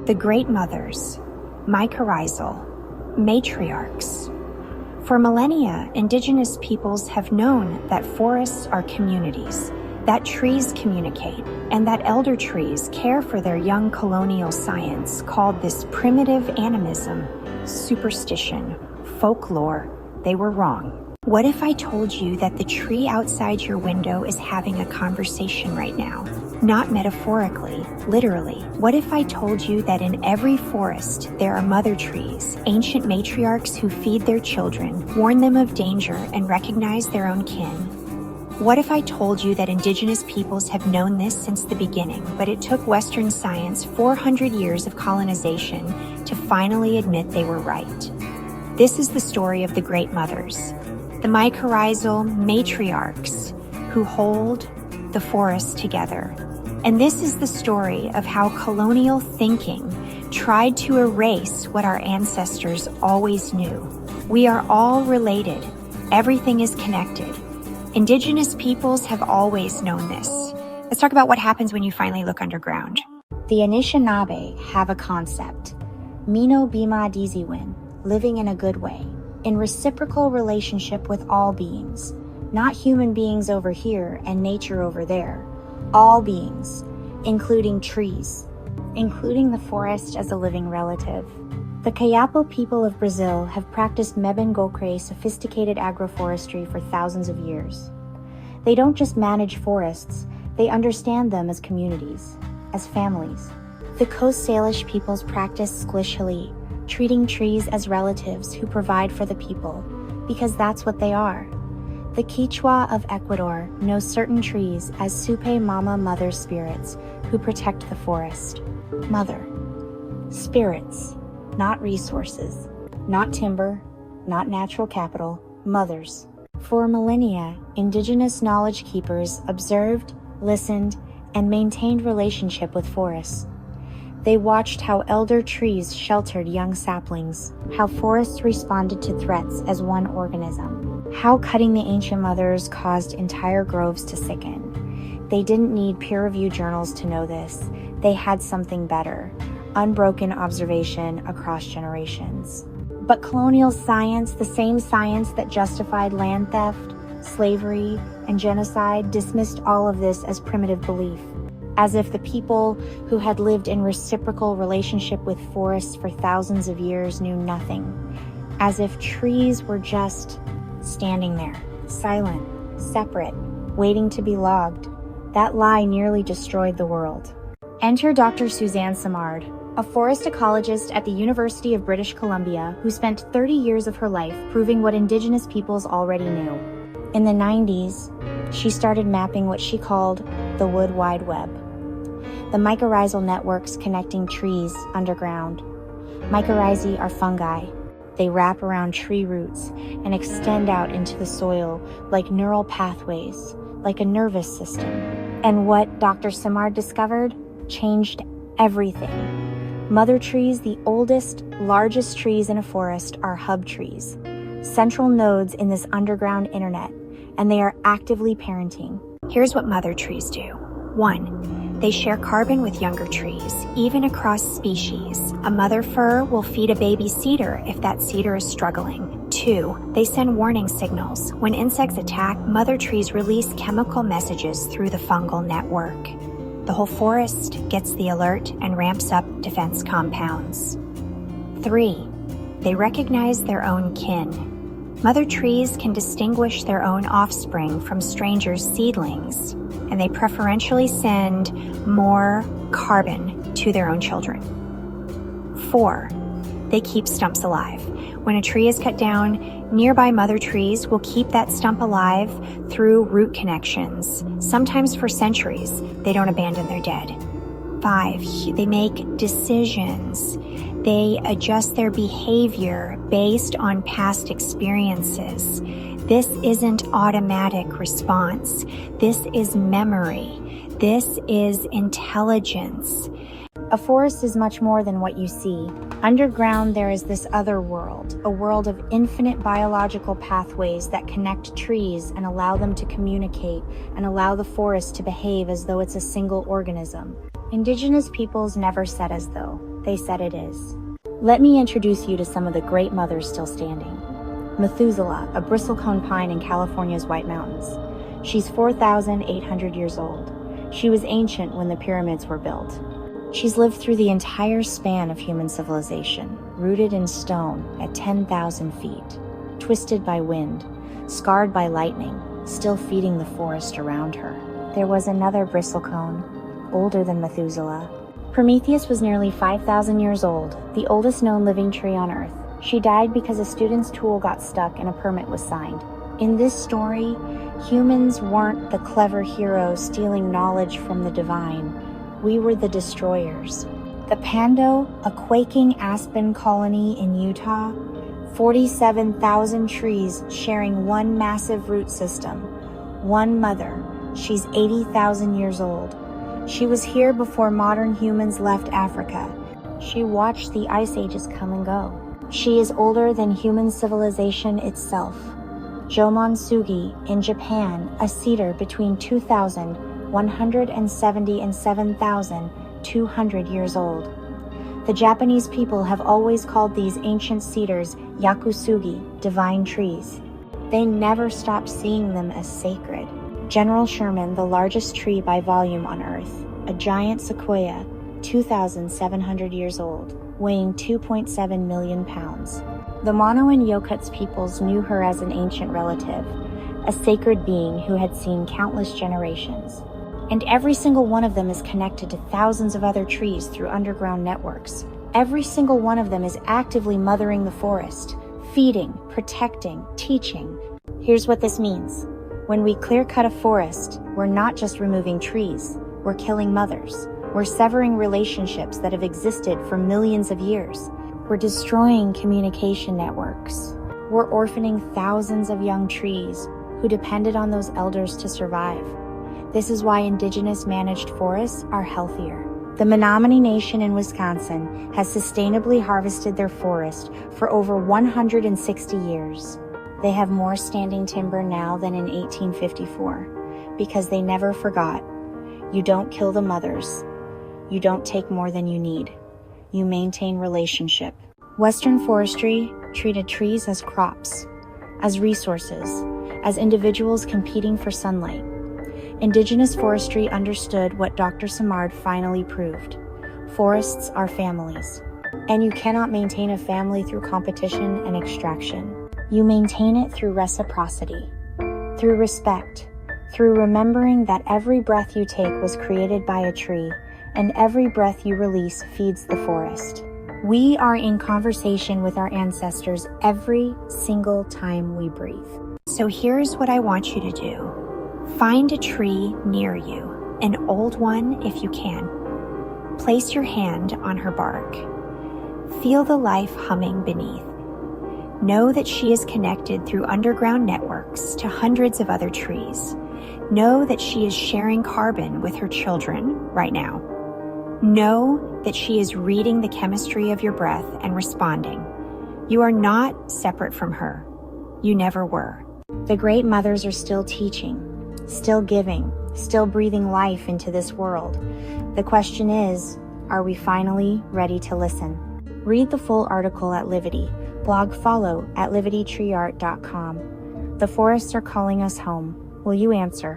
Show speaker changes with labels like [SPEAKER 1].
[SPEAKER 1] The Great Mothers, mycorrhizal, matriarchs. For millennia, Indigenous peoples have known that forests are communities, that trees communicate, and that elder trees care for their young. Colonial science called this primitive animism, superstition, folklore. They were wrong. What if I told you that the tree outside your window is having a conversation right now? Not metaphorically, literally. What if I told you that in every forest there are mother trees, ancient matriarchs who feed their children, warn them of danger, and recognize their own kin? What if I told you that Indigenous peoples have known this since the beginning, but it took Western science 400 years of colonization to finally admit they were right? This is the story of the Great Mothers, the mycorrhizal matriarchs who hold the forest together. And this is the story of how colonial thinking tried to erase what our ancestors always knew. We are all related. Everything is connected. Indigenous peoples have always known this. Let's talk about what happens when you finally look underground.
[SPEAKER 2] The Anishinaabe have a concept, Mino Bima Diziwin, living in a good way, in reciprocal relationship with all beings, not human beings over here and nature over there. All beings, including trees, including the forest as a living relative. The Kayapo people of Brazil have practiced Mebengokre sophisticated agroforestry for thousands of years. They don't just manage forests, they understand them as communities, as families. The Coast Salish peoples practice Squishali, treating trees as relatives who provide for the people, because that's what they are. The Quechua of Ecuador know certain trees as Supe Mama mother spirits who protect the forest. Mother. Spirits, not resources, not timber, not natural capital, mothers. For millennia, Indigenous knowledge keepers observed, listened, and maintained relationship with forests. They watched how elder trees sheltered young saplings, how forests responded to threats as one organism, how cutting the ancient mothers caused entire groves to sicken. They didn't need peer-reviewed journals to know this. They had something better, unbroken observation across generations. But colonial science, the same science that justified land theft, slavery, and genocide, dismissed all of this as primitive belief, as if the people who had lived in reciprocal relationship with forests for thousands of years knew nothing, as if trees were just standing there, silent, separate, waiting to be logged. That lie nearly destroyed the world. Enter Dr. Suzanne Simard, a forest ecologist at the University of British Columbia who spent 30 years of her life proving what Indigenous peoples already knew. In the 90s, she started mapping what she called the Wood Wide Web, the mycorrhizal networks connecting trees underground. Mycorrhizae are fungi. They wrap around tree roots and extend out into the soil like neural pathways, like a nervous system. And what Dr. Simard discovered changed everything. Mother trees, the oldest, largest trees in a forest, are hub trees, central nodes in this underground internet, and they are actively parenting.
[SPEAKER 1] Here's what mother trees do. 1. They share carbon with younger trees, even across species. A mother fir will feed a baby cedar if that cedar is struggling. 2. They send warning signals. When insects attack, mother trees release chemical messages through the fungal network. The whole forest gets the alert and ramps up defense compounds. 3. They recognize their own kin. Mother trees can distinguish their own offspring from strangers' seedlings, and they preferentially send more carbon to their own children. 4. They keep stumps alive. When a tree is cut down, nearby mother trees will keep that stump alive through root connections. Sometimes for centuries, they don't abandon their dead. 5. They make decisions. They adjust their behavior based on past experiences. This isn't automatic response. This is memory. This is intelligence.
[SPEAKER 2] A forest is much more than what you see. Underground, there is this other world, a world of infinite biological pathways that connect trees and allow them to communicate and allow the forest to behave as though it's a single organism. Indigenous peoples never said as though. They said it is. Let me introduce you to some of the great mothers still standing. Methuselah, a bristlecone pine in California's White Mountains. She's 4,800 years old. She was ancient when the pyramids were built. She's lived through the entire span of human civilization, rooted in stone at 10,000 feet, twisted by wind, scarred by lightning, still feeding the forest around her. There was another bristlecone, older than Methuselah. Prometheus was nearly 5,000 years old, the oldest known living tree on Earth. She died because a student's tool got stuck and a permit was signed. In this story, humans weren't the clever heroes stealing knowledge from the divine. We were the destroyers. The Pando, a quaking aspen colony in Utah, 47,000 trees sharing one massive root system. One mother. She's 80,000 years old. She was here before modern humans left Africa. She watched the ice ages come and go. She is older than human civilization itself. Jomonsugi in Japan, a cedar between 2,170 and 7,200 years old. The Japanese people have always called these ancient cedars yakusugi, divine trees. They never stopped seeing them as sacred. General Sherman, the largest tree by volume on Earth, a giant sequoia, 2,700 years old, weighing 2.7 million pounds. The Mono and Yokuts peoples knew her as an ancient relative, a sacred being who had seen countless generations. And every single one of them is connected to thousands of other trees through underground networks. Every single one of them is actively mothering the forest, feeding, protecting, teaching. Here's what this means. When we clear cut a forest, we're not just removing trees, we're killing mothers. We're severing relationships that have existed for millions of years. We're destroying communication networks. We're orphaning thousands of young trees who depended on those elders to survive. This is why indigenous managed forests are healthier. The Menominee Nation in Wisconsin has sustainably harvested their forest for over 160 years. They have more standing timber now than in 1854 because they never forgot. You don't kill the mothers. You don't take more than you need. You maintain relationship. Western forestry treated trees as crops, as resources, as individuals competing for sunlight. Indigenous forestry understood what Dr. Simard finally proved. Forests are families. And you cannot maintain a family through competition and extraction. You maintain it through reciprocity, through respect, through remembering that every breath you take was created by a tree, and every breath you release feeds the forest. We are in conversation with our ancestors every single time we breathe.
[SPEAKER 1] So here's what I want you to do. Find a tree near you, an old one if you can. Place your hand on her bark. Feel the life humming beneath. Know that she is connected through underground networks to hundreds of other trees. Know that she is sharing carbon with her children right now. Know that she is reading the chemistry of your breath and responding. You are not separate from her. You never were.
[SPEAKER 2] The great mothers are still teaching, still giving, still breathing life into this world. The question is, are we finally ready to listen? Read the full article at Livity. Blog follow at livitytreeart.com. The forests are calling us home. Will you answer?